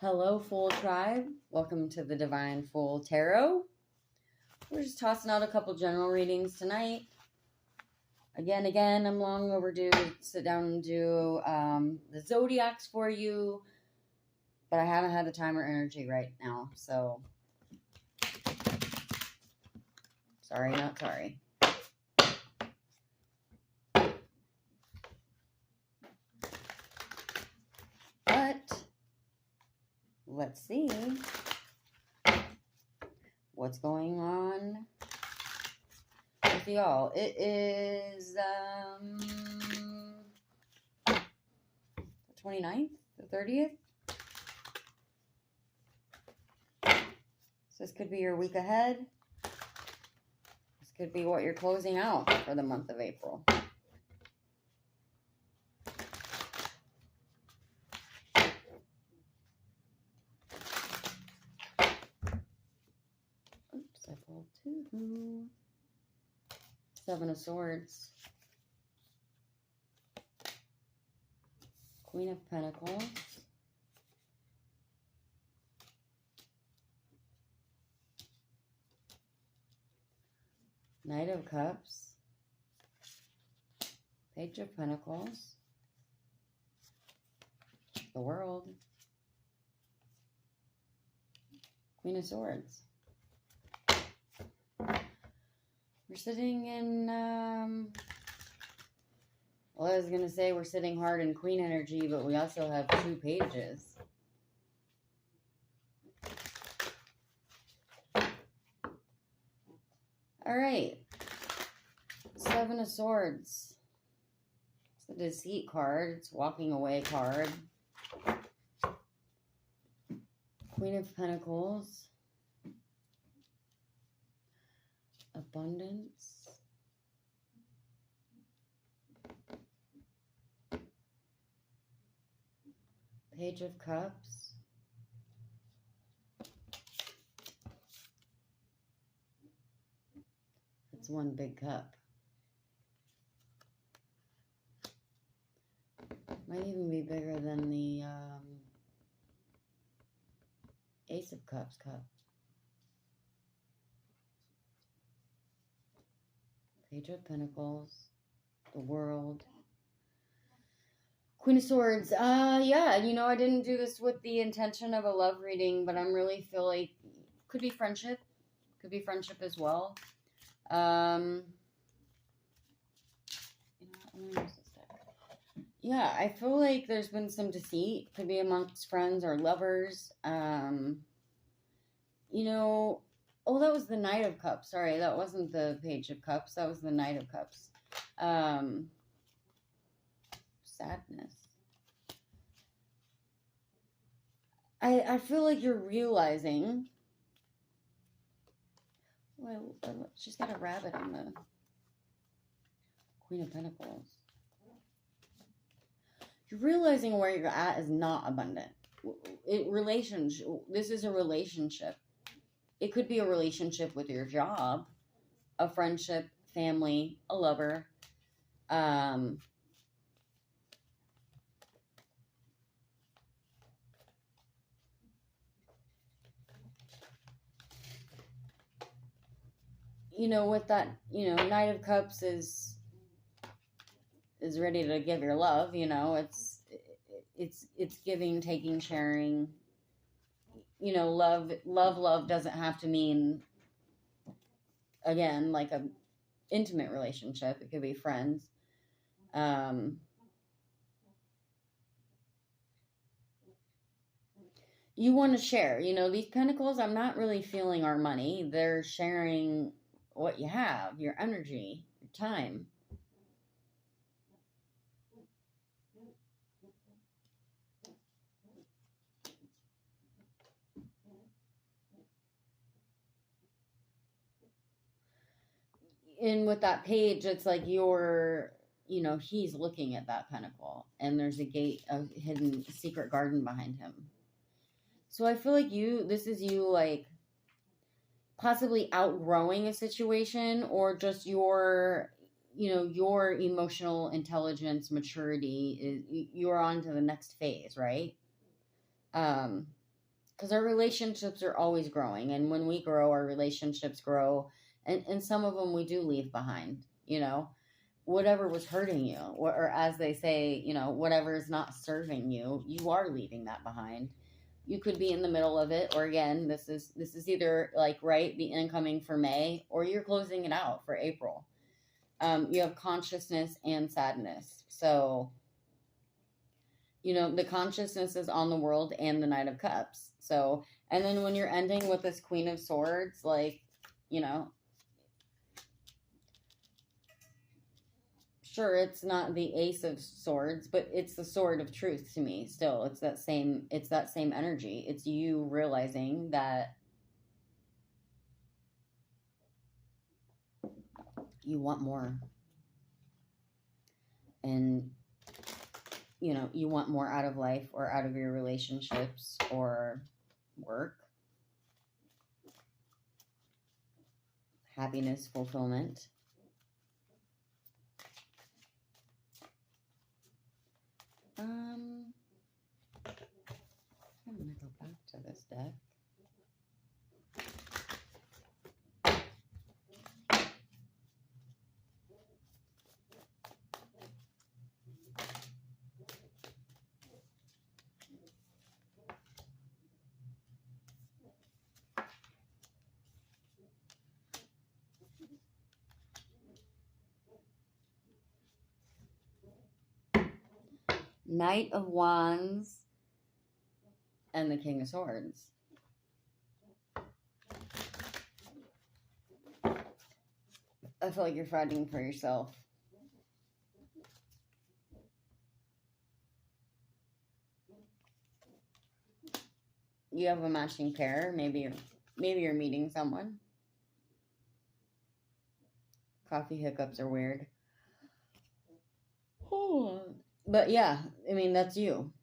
Hello, Fool Tribe. Welcome to the Divine Fool Tarot. We're just tossing out a couple general readings tonight. Again, I'm long overdue to sit down and do the zodiacs for you, but I haven't had the time or energy right now, so sorry, not sorry. But let's see what's going on with y'all. It is the 29th, the 30th. So this could be your week ahead. This could be what you're closing out for the month of April. Oops, I pulled two. Seven of Swords. Queen of Pentacles. Knight of Cups. Page of Pentacles. The World. Queen of Swords. We're sitting in, well, I was going to say we're sitting hard in Queen energy, but we also have two pages. All right. Seven of Swords. It's a deceit card. It's walking away card. Queen of Pentacles. Abundance. Page of Cups. It's one big cup. Might even be bigger than the Ace of Cups cup. Page of Pentacles. The World. Queen of Swords. Yeah, I didn't do this with the intention of a love reading, but I'm really feel like could be friendship. Could be friendship as well. Yeah, I feel like there's been some deceit. Could be amongst friends or lovers. Oh, that was the Knight of Cups. Sorry, that wasn't the Page of Cups. That was the Knight of Cups. Sadness. I feel like you're realizing. Well, she's got a rabbit on the Queen of Pentacles. You're realizing where you're at is not abundant. This is a relationship. It could be a relationship with your job, a friendship, family, a lover. With that, Knight of Cups is ready to give your love. It's giving, taking, sharing. Love doesn't have to mean, again, like a intimate relationship. It could be friends. You want to share, these pentacles, I'm not really feeling our money. They're sharing what you have, your energy, your time. And with that page, it's like he's looking at that pentacle, and there's a gate, a hidden secret garden behind him. So I feel like this is you, like, possibly outgrowing a situation, or just your emotional intelligence, maturity, you're on to the next phase, right? Because our relationships are always growing. And when we grow, our relationships grow. And some of them we do leave behind, you know, whatever was hurting you, or as they say, you know, whatever is not serving you, you are leaving that behind. You could be in the middle of it, or again, this is either like right the incoming for May, or you're closing it out for April. You have consciousness and sadness. So, you know, the consciousness is on the world and the Knight of Cups. So, and then when you're ending with this Queen of Swords, like, you know, sure, it's not the Ace of Swords, but it's the Sword of Truth to me. Still, it's that same energy. It's you realizing that you want more, and you know, you want more out of life, or out of your relationships, or work, happiness, fulfillment. I'm gonna go back to this deck. Knight of Wands and the King of Swords. I feel like you're fighting for yourself. You have a matching pair. Maybe you're meeting someone. Coffee hiccups are weird. But yeah, I mean, that's you.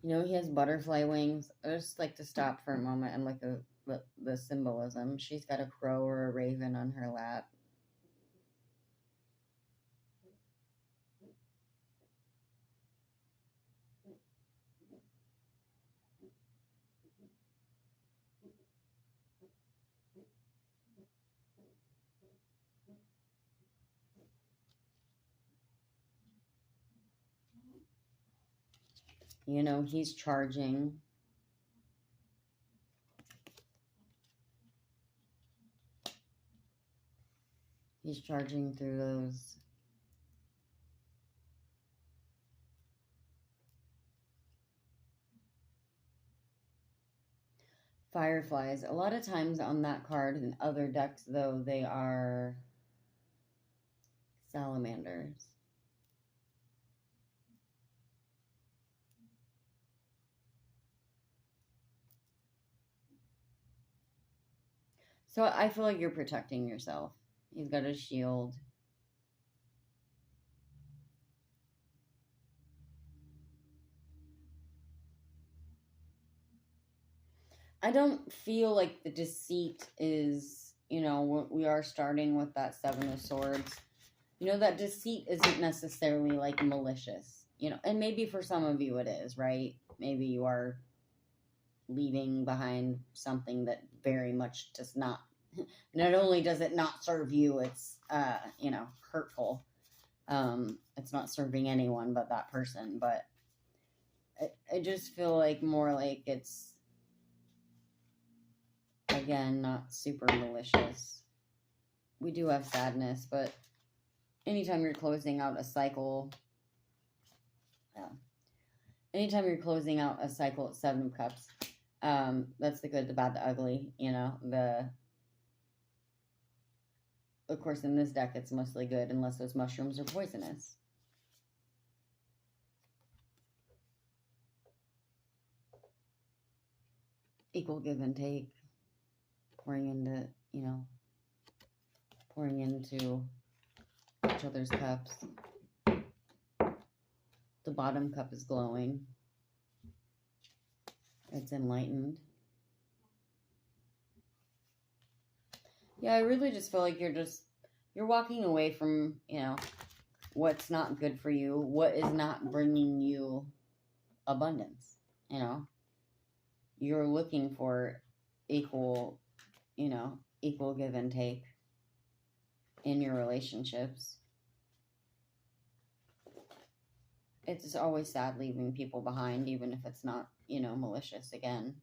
You know, he has butterfly wings. I just like to stop for a moment and look at the symbolism. She's got a crow or a raven on her lap. You know, he's charging. He's charging through those fireflies. A lot of times on that card and other decks, though, they are salamanders. So I feel like you're protecting yourself. He's got a shield. I don't feel like the deceit is, you know, we are starting with that Seven of Swords. You know, that deceit isn't necessarily like malicious, you know, and maybe for some of you it is, right? Maybe you are leaving behind something that very much does not, not only does it not serve you, it's, you know, hurtful. It's not serving anyone but that person. But I just feel like more like it's, again, not super malicious. We do have sadness, but anytime you're closing out a cycle, anytime you're closing out a cycle at Seven of Cups, that's the good, the bad, the ugly, you know, of course, in this deck, it's mostly good unless those mushrooms are poisonous. Equal give and take, pouring into, you know, pouring into each other's cups. The bottom cup is glowing. It's enlightened. Yeah, I really just feel like you're just You're walking away from, what's not good for you, what is not bringing you abundance. You're looking for equal, equal give and take in your relationships. It's always sad leaving people behind, even if it's not, malicious again.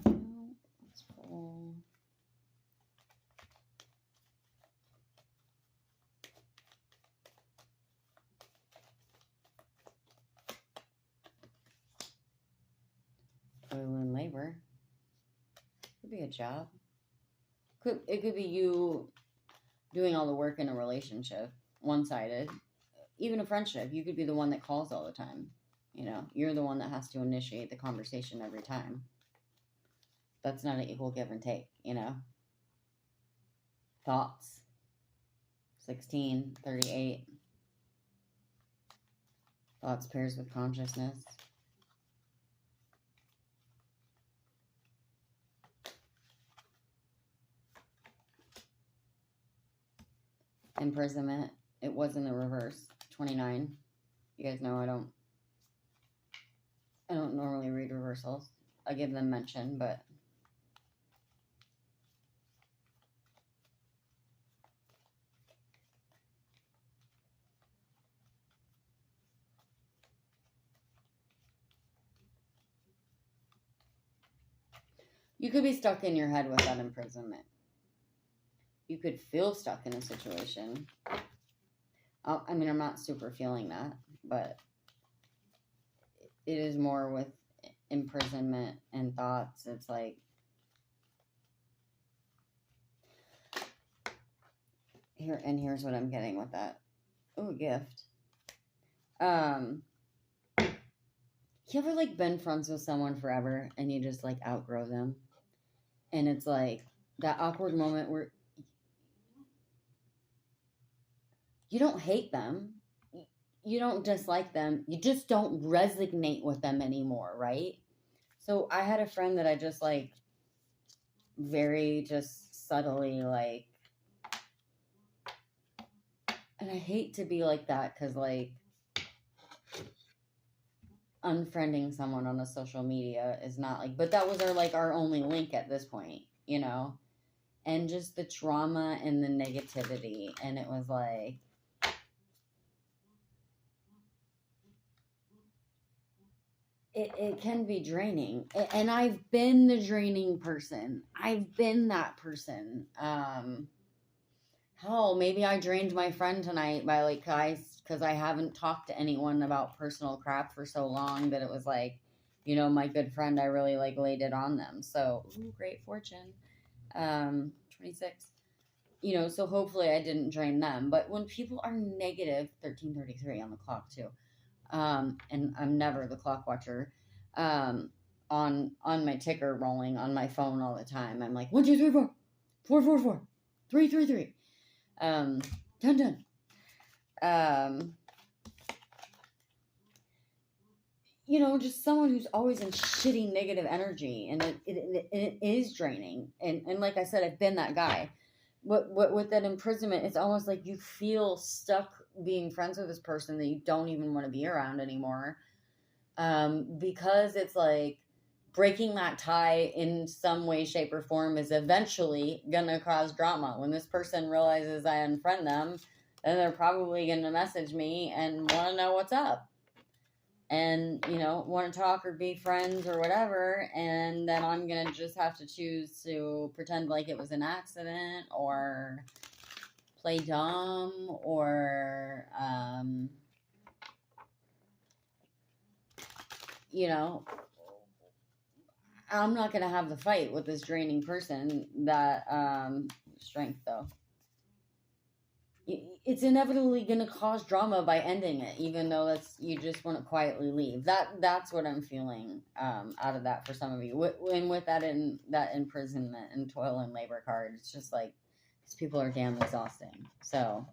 Let's pull. Toil and labor. Could be a job. It could be you doing all the work in a relationship, one-sided. Even a friendship, you could be the one that calls all the time. You're the one that has to initiate the conversation every time. That's not an equal give and take, Thoughts. 16, 38. Thoughts pairs with consciousness. Imprisonment. It was in the reverse. 29. You guys know I don't normally read reversals. I give them mention, but you could be stuck in your head with that imprisonment. You could feel stuck in a situation. I'm not super feeling that, but it is more with imprisonment and thoughts. It's like, here's what I'm getting with that. Oh, a gift. You ever been friends with someone forever and you just outgrow them? And it's like that awkward moment where you don't hate them. You don't dislike them. You just don't resonate with them anymore, right? So I had a friend that I just very just subtly and I hate to be like that because unfriending someone on a social media is not but that was our only link at this point, and just the trauma and the negativity. And it was it can be draining. And I've been the draining person. I've been that person. Hell, maybe I drained my friend tonight by because I haven't talked to anyone about personal crap for so long that it was my good friend, I really laid it on them. So, great fortune. 26. So hopefully I didn't drain them. But when people are negative, 13:33 on the clock too. And I'm never the clock watcher. On my ticker rolling on my phone all the time. I'm 1, 2, 3, 4, 4, 4, 4, 3, 3, 3. Done. Just someone who's always in shitty negative energy, and it is draining. And like I said, I've been that guy. With that imprisonment, it's almost like you feel stuck being friends with this person that you don't even want to be around anymore. Because it's breaking that tie in some way, shape, or form is eventually gonna cause drama. When this person realizes I unfriend them, then they're probably gonna message me and want to know what's up. And, want to talk or be friends or whatever. And then I'm going to just have to choose to pretend like it was an accident or play dumb or, I'm not going to have the fight with this draining person that, strength though. It's inevitably going to cause drama by ending it, even though you just want to quietly leave. That's what I'm feeling out of that for some of you. And with that imprisonment and toil and labor card, it's just because people are damn exhausting. So,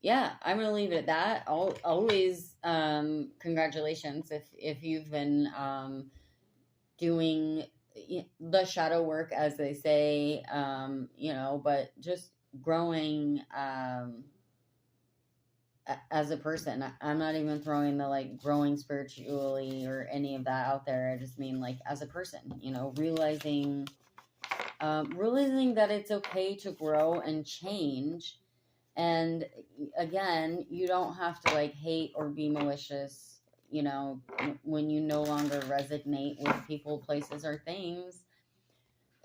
yeah, I'm gonna leave it at that. Always, congratulations if you've been doing the shadow work, as they say, but just growing as a person. I'm not even throwing the like growing spiritually or any of that out there. I just mean like as a person, realizing that it's okay to grow and change. And again, you don't have to like hate or be malicious, when you no longer resonate with people, places, or things.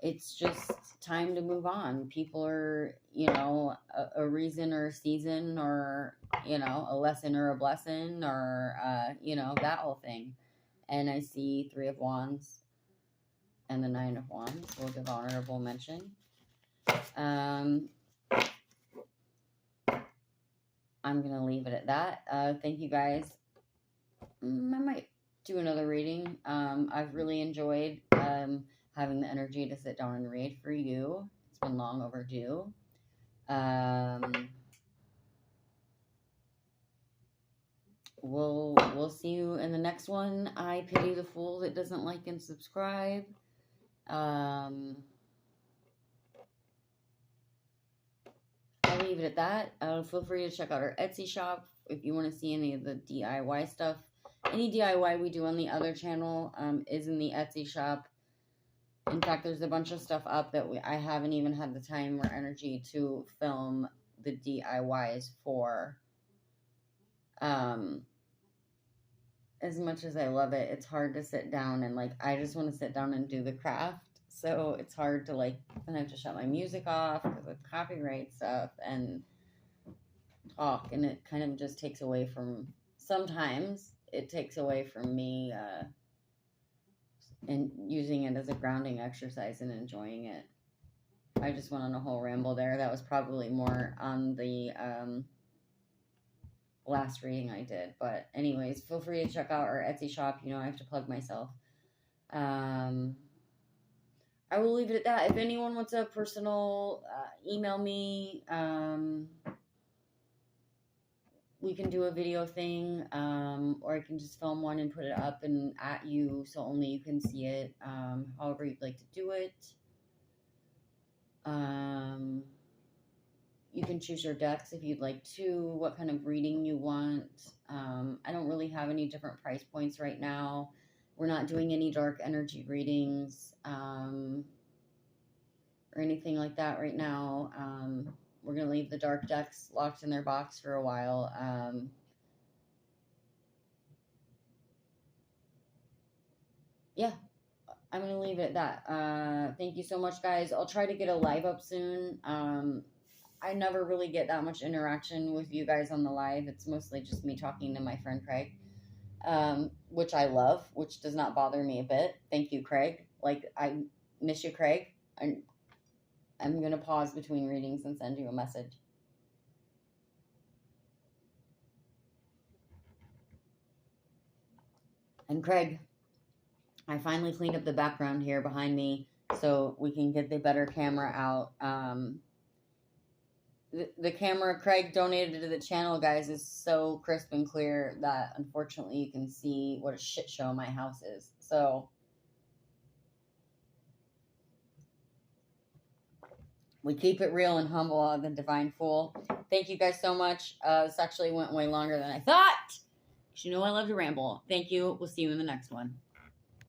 It's just time to move on. People are, a reason or a season or, a lesson or a blessing or, that whole thing. And I see 3 of Wands and the 9 of Wands. We'll give honorable mention. I'm going to leave it at that. Thank you guys. I might do another reading. I've really enjoyed having the energy to sit down and read for you. It's been long overdue. We'll see you in the next one. I pity the fool that doesn't like and subscribe. I'll leave it at that. Feel free to check out our Etsy shop if you want to see any of the DIY stuff. Any DIY we do on the other channel is in the Etsy shop. In fact, there's a bunch of stuff up that I haven't even had the time or energy to film the DIYs for. As much as I love it, it's hard to sit down and like, I just want to sit down and do the craft. So it's hard to like, then I have to shut my music off because of copyright stuff and talk. And it kind of just takes away from, sometimes it takes away from me, and using it as a grounding exercise and enjoying it. I just went on a whole ramble there. That was probably more on the last reading I did. But anyways, feel free to check out our Etsy shop. I have to plug myself. I will leave it at that. If anyone wants a personal email me, we can do a video thing, or I can just film one and put it up and at you so only you can see it, however you'd like to do it. You can choose your decks if you'd like to, what kind of reading you want. I don't really have any different price points right now. We're not doing any dark energy readings or anything like that right now. We're going to leave the dark decks locked in their box for a while. Yeah, I'm going to leave it at that. Thank you so much, guys. I'll try to get a live up soon. I never really get that much interaction with you guys on the live. It's mostly just me talking to my friend Craig, which I love, which does not bother me a bit. Thank you, Craig. Like, I miss you, Craig. I'm going to pause between readings and send you a message. And Craig, I finally cleaned up the background here behind me so we can get the better camera out. The camera Craig donated to the channel, guys, is so crisp and clear that unfortunately you can see what a shit show my house is. So we keep it real and humble on the Divine Fool. Thank you guys so much. This actually went way longer than I thought. You know I love to ramble. Thank you. We'll see you in the next one.